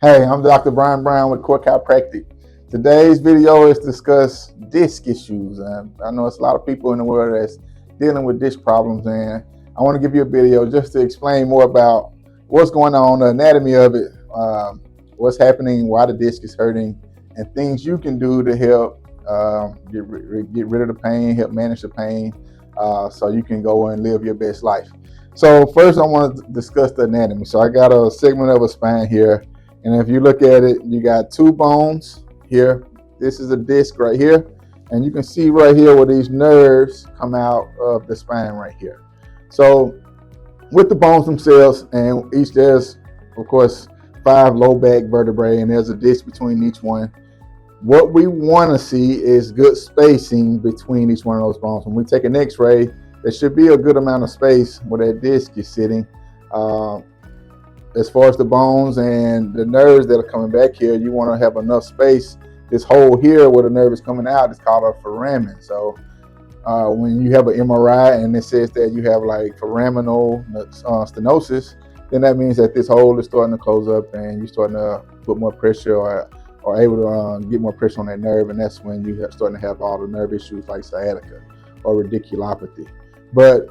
Hey, I'm Dr. Brian Brown with Chiropractic. Today's video is discuss disc issues. I know it's a lot of people in the world that's dealing with disc problems, and I want to give you a video just to explain more about what's going on, the anatomy of it, what's happening, why the disc is hurting, and things you can do to help get rid of the pain, help manage the pain, so you can go and live your best life. So first, I want to discuss the anatomy. So I got a segment of a spine here. And if you look at it, you got two bones here. This is a disc right here. And you can see right here where these nerves come out of the spine right here. So with the bones themselves, and each there's, of course, 5 low back vertebrae, and there's a disc between each one. What we want to see is good spacing between each one of those bones. When we take an x-ray, there should be a good amount of space where that disc is sitting. As far as the bones and the nerves that are coming back here, you want to have enough space. This hole here where the nerve is coming out is called a foramen. So when you have an MRI and it says that you have like foraminal stenosis, then that means that this hole is starting to close up and you're starting to put more pressure or able to get more pressure on that nerve, and that's when you're starting to have all the nerve issues like sciatica or radiculopathy. But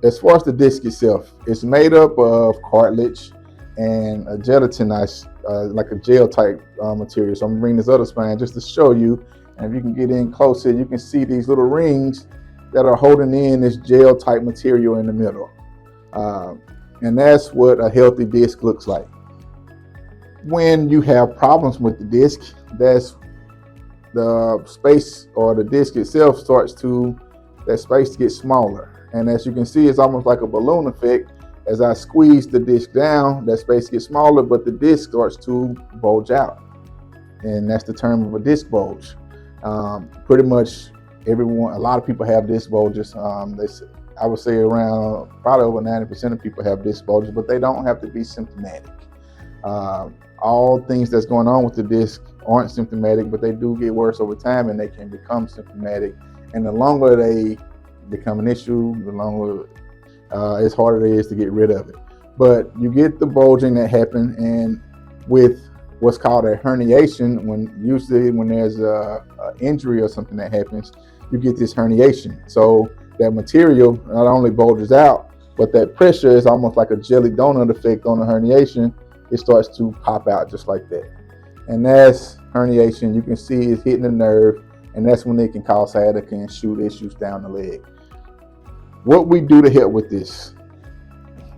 as far as the disc itself, it's made up of cartilage and a gelatinized, like a gel type material. So I'm gonna bring this other spine just to show you, and if you can get in closer, you can see these little rings that are holding in this gel type material in the middle. And that's what a healthy disc looks like. When you have problems with the disc, that's the space, or the disc itself starts to, that space gets smaller. And as you can see, it's almost like a balloon effect. As I squeeze the disc down, that space gets smaller, but the disc starts to bulge out. And that's the term of a disc bulge. Pretty much everyone, a lot of people have disc bulges. I would say around probably over 90% of people have disc bulges, but they don't have to be symptomatic. All things that's going on with the disc aren't symptomatic, but they do get worse over time and they can become symptomatic. And the longer they become an issue, the longer it's harder it is to get rid of it. But you get the bulging that happen, and with what's called a herniation, usually when there's a injury or something that happens, you get this herniation. So that material not only bulges out, but that pressure is almost like a jelly donut effect on the herniation. It starts to pop out just like that. And that's herniation. You can see it's hitting the nerve, and that's when it can cause sciatica and shoot issues down the leg. What we do to help with this,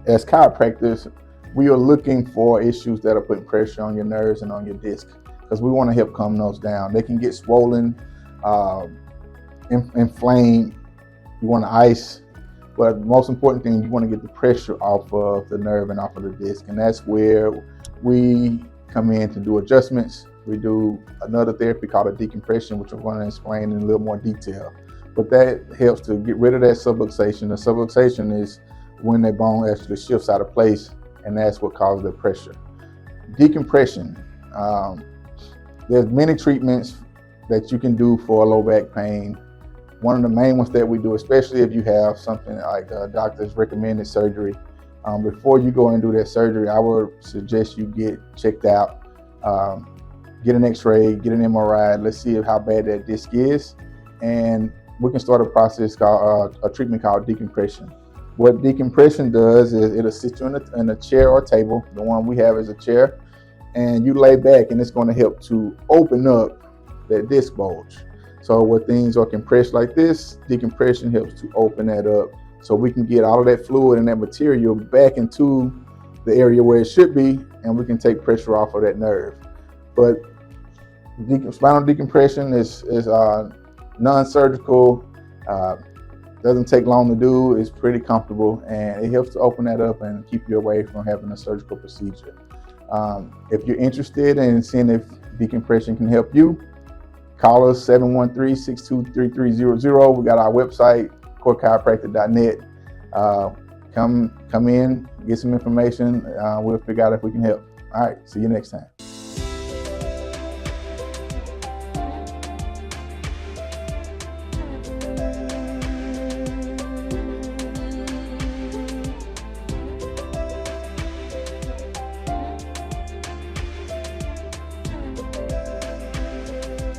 as chiropractors, we are looking for issues that are putting pressure on your nerves and on your disc, because we want to help calm those down. They can get swollen, inflamed. You want to ice, but the most important thing, you want to get the pressure off of the nerve and off of the disc, and that's where we come in to do adjustments. We do another therapy called a decompression, which I'm going to explain in a little more detail. But that helps to get rid of that subluxation. The subluxation is when that bone actually shifts out of place, and that's what causes the pressure. Decompression. There's many treatments that you can do for low back pain. One of the main ones that we do, especially if you have something like a doctor's recommended surgery, before you go and do that surgery, I would suggest you get checked out, get an x-ray, get an MRI. Let's see how bad that disc is, and we can start a process called a treatment called decompression. What decompression does is it'll sit you in a chair or table. The one we have is a chair, and you lay back, and it's going to help to open up that disc bulge. So when things are compressed like this, decompression helps to open that up, so we can get all of that fluid and that material back into the area where it should be, and we can take pressure off of that nerve. But spinal decompression is non-surgical, doesn't take long to do, it's pretty comfortable, and it helps to open that up and keep you away from having a surgical procedure. If you're interested in seeing if decompression can help you, call us 713-623-3300. We got our website, corechiropractic.net. Come in, get some information. We'll figure out if we can help. All right, see you next time.